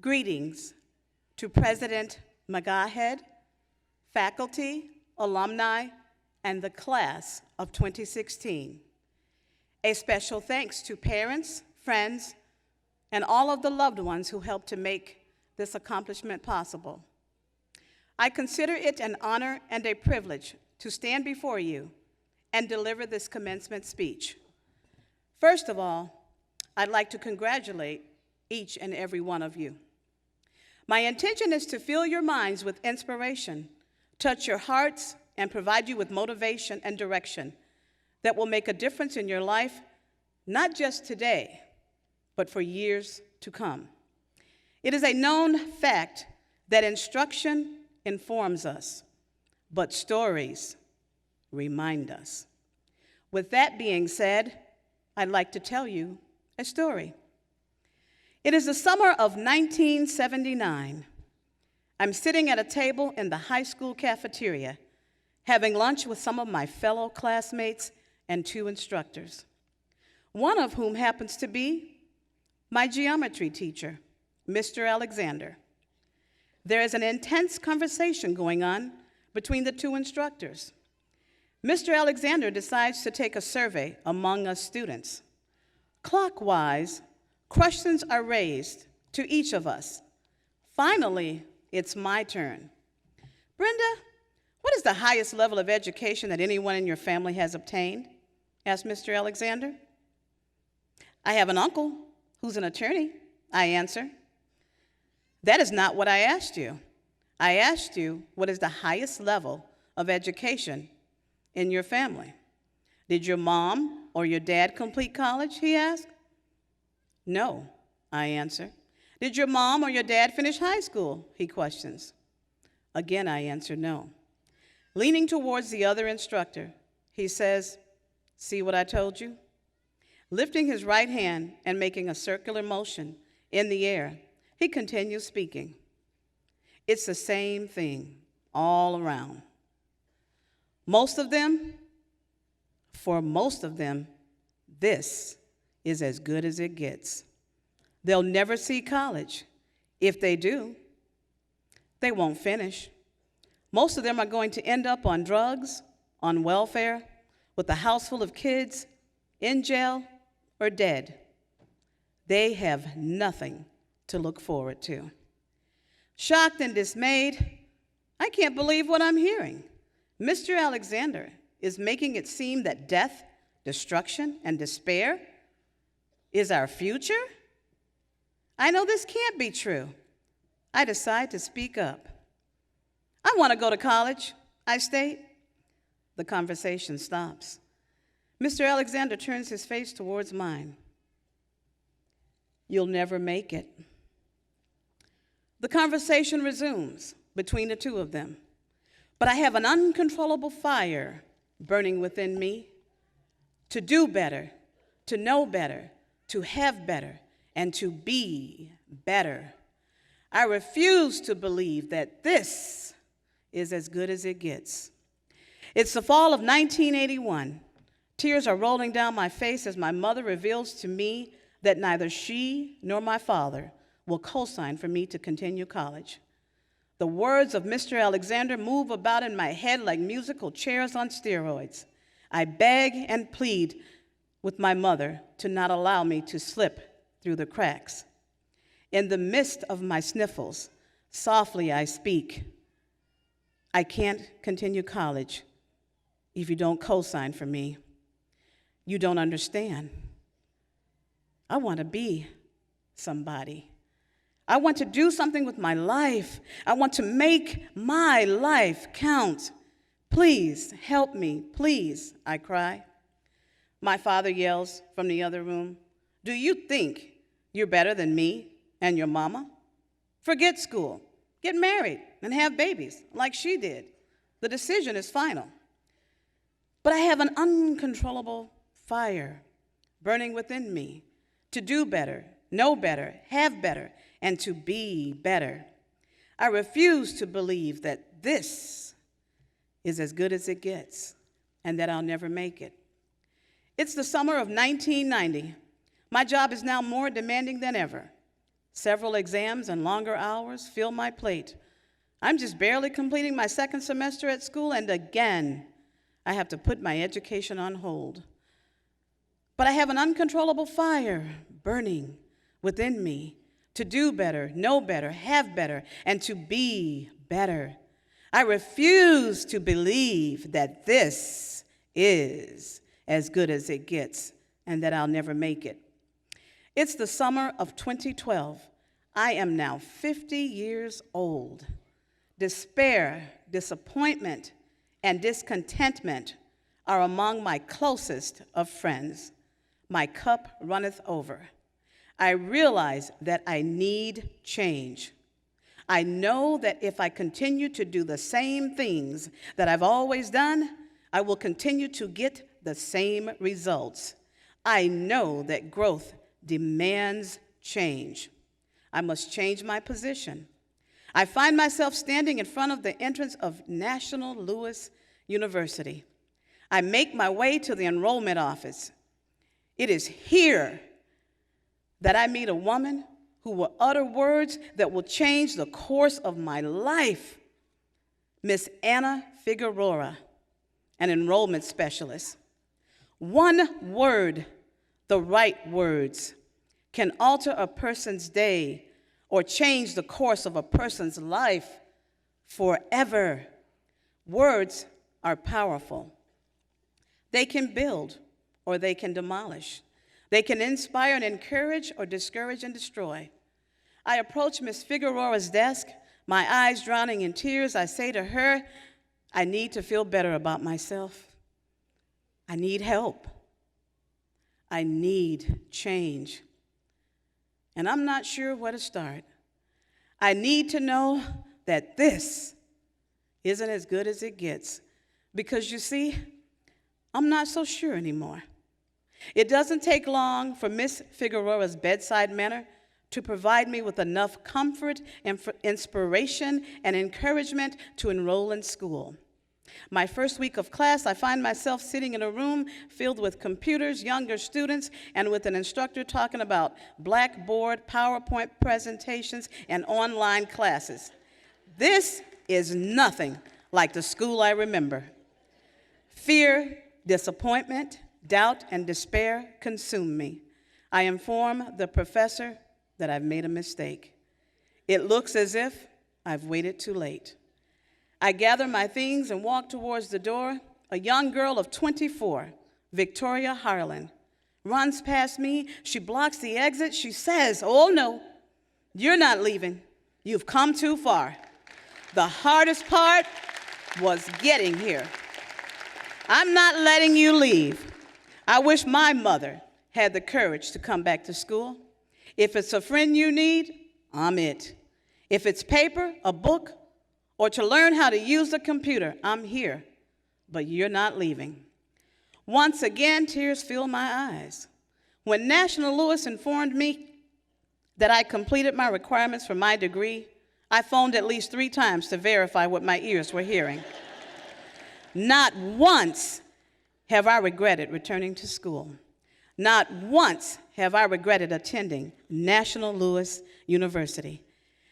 Greetings to President Magahed, faculty, alumni, and the class of 2016. A special thanks to parents, friends, and all of the loved ones who helped to make this accomplishment possible. I consider it an honor and a privilege to stand before you and deliver this commencement speech. First of all, I'd like to congratulate each and every one of you. My intention is to fill your minds with inspiration, touch your hearts, and provide you with motivation and direction that will make a difference in your life, not just today, but for years to come. It is a known fact that instruction informs us, but stories remind us. With that being said, I'd like to tell you a story. It is the summer of 1979. I'm sitting at a table in the high school cafeteria, having lunch with some of my fellow classmates and two instructors, one of whom happens to be my geometry teacher, Mr. Alexander. There is an intense conversation going on between the two instructors. Mr. Alexander decides to take a survey among us students. Clockwise, questions are raised to each of us. Finally, it's my turn. Brenda, what is the highest level of education that anyone in your family has obtained? Asked Mr. Alexander. I have an uncle who's an attorney, I answer. That is not what I asked you. I asked you, what is the highest level of education in your family? Did your mom or your dad complete college, he asked. No, I answer. Did your mom or your dad finish high school, he questions. Again, I answer no. Leaning towards the other instructor, he says, see what I told you? Lifting his right hand and making a circular motion in the air, he continues speaking. It's the same thing all around. For most of them, this is as good as it gets. They'll never see college. If they do, they won't finish. Most of them are going to end up on drugs, on welfare, with a house full of kids, in jail, or dead. They have nothing to look forward to. Shocked and dismayed, I can't believe what I'm hearing. Mr. Alexander is making it seem that death, destruction, and despair is our future? I know this can't be true. I decide to speak up. I want to go to college, I state. The conversation stops. Mr. Alexander turns his face towards mine. You'll never make it. The conversation resumes between the two of them, but I have an uncontrollable fire burning within me to do better, to know better, to have better, and to be better. I refuse to believe that this is as good as it gets. It's the fall of 1981. Tears are rolling down my face as my mother reveals to me that neither she nor my father will co-sign for me to continue college. The words of Mr. Alexander move about in my head like musical chairs on steroids. I beg and plead with my mother to not allow me to slip through the cracks. In the midst of my sniffles, softly I speak. I can't continue college if you don't co-sign for me. You don't understand. I want to be somebody. I want to do something with my life. I want to make my life count. Please help me, please, I cry. My father yells from the other room, do you think you're better than me and your mama? Forget school. Get married and have babies like she did. The decision is final. But I have an uncontrollable fire burning within me to do better, know better, have better, and to be better. I refuse to believe that this is as good as it gets and that I'll never make it. It's the summer of 1990. My job is now more demanding than ever. Several exams and longer hours fill my plate. I'm just barely completing my second semester at school, and again, I have to put my education on hold. But I have an uncontrollable fire burning within me to do better, know better, have better, and to be better. I refuse to believe that this is as good as it gets and that I'll never make it. It's the summer of 2012. I am now 50 years old. Despair, disappointment, and discontentment are among my closest of friends. My cup runneth over. I realize that I need change. I know that if I continue to do the same things that I've always done, I will continue to get the same results. I know that growth demands change. I must change my position. I find myself standing in front of the entrance of National Louis University. I make my way to the enrollment office. It is here that I meet a woman who will utter words that will change the course of my life. Miss Anna Figueroa, an enrollment specialist. One word, the right words, can alter a person's day or change the course of a person's life forever. Words are powerful. They can build or they can demolish. They can inspire and encourage or discourage and destroy. I approach Miss Figueroa's desk, my eyes drowning in tears. I say to her, I need to feel better about myself. I need help. I need change. And I'm not sure where to start. I need to know that this isn't as good as it gets. Because you see, I'm not so sure anymore. It doesn't take long for Miss Figueroa's bedside manner to provide me with enough comfort and inspiration and encouragement to enroll in school. My first week of class, I find myself sitting in a room filled with computers, younger students, and with an instructor talking about Blackboard, PowerPoint presentations, and online classes. This is nothing like the school I remember. Fear, disappointment, doubt, and despair consume me. I inform the professor that I've made a mistake. It looks as if I've waited too late. I gather my things and walk towards the door. A young girl of 24, Victoria Harlan, runs past me. She blocks the exit. She says, "Oh no, you're not leaving. You've come too far." The hardest part was getting here. I'm not letting you leave. I wish my mother had the courage to come back to school. If it's a friend you need, I'm it. If it's paper, a book, or to learn how to use a computer, I'm here. But you're not leaving. Once again, tears fill my eyes. When National Louis informed me that I completed my requirements for my degree, I phoned at least 3 times to verify what my ears were hearing. Not once have I regretted returning to school. Not once have I regretted attending National Louis University.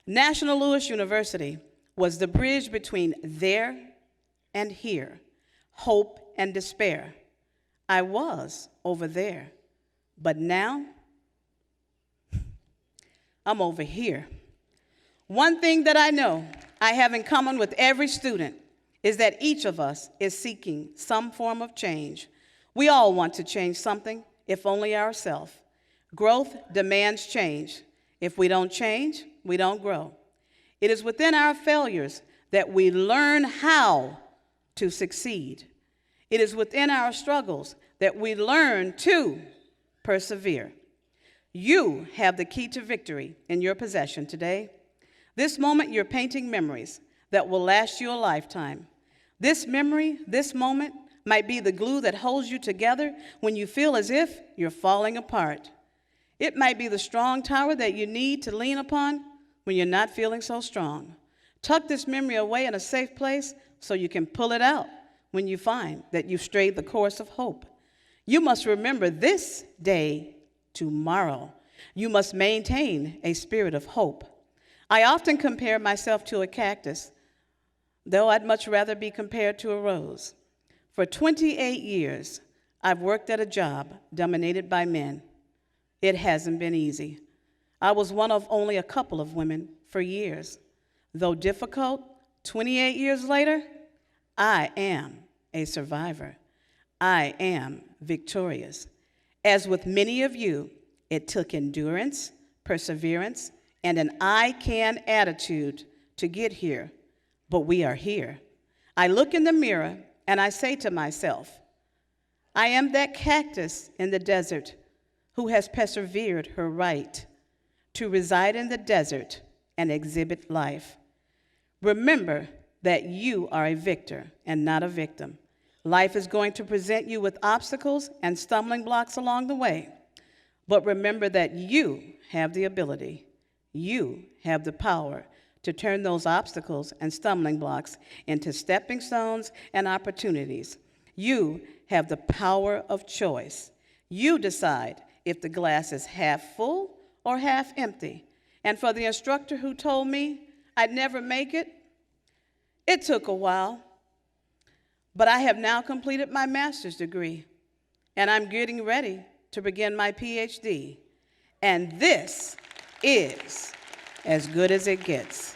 National Louis University was the bridge between there and here, hope and despair. I was over there, but now I'm over here. One thing that I know I have in common with every student is that each of us is seeking some form of change. We all want to change something, if only ourselves. Growth demands change. If we don't change, we don't grow. It is within our failures that we learn how to succeed. It is within our struggles that we learn to persevere. You have the key to victory in your possession today. This moment, you're painting memories that will last you a lifetime. This memory, this moment, might be the glue that holds you together when you feel as if you're falling apart. It might be the strong tower that you need to lean upon when you're not feeling so strong. Tuck this memory away in a safe place so you can pull it out when you find that you've strayed the course of hope. You must remember this day tomorrow. You must maintain a spirit of hope. I often compare myself to a cactus, though I'd much rather be compared to a rose. For 28 years, I've worked at a job dominated by men. It hasn't been easy. I was one of only a couple of women for years. Though difficult, 28 years later, I am a survivor. I am victorious. As with many of you, it took endurance, perseverance, and an I can attitude to get here, but we are here. I look in the mirror and I say to myself, I am that cactus in the desert who has persevered her right to reside in the desert and exhibit life. Remember that you are a victor and not a victim. Life is going to present you with obstacles and stumbling blocks along the way. But remember that you have the ability, you have the power to turn those obstacles and stumbling blocks into stepping stones and opportunities. You have the power of choice. You decide if the glass is half full or half empty. And for the instructor who told me I'd never make it, it took a while. But I have now completed my master's degree, and I'm getting ready to begin my PhD. And this is as good as it gets.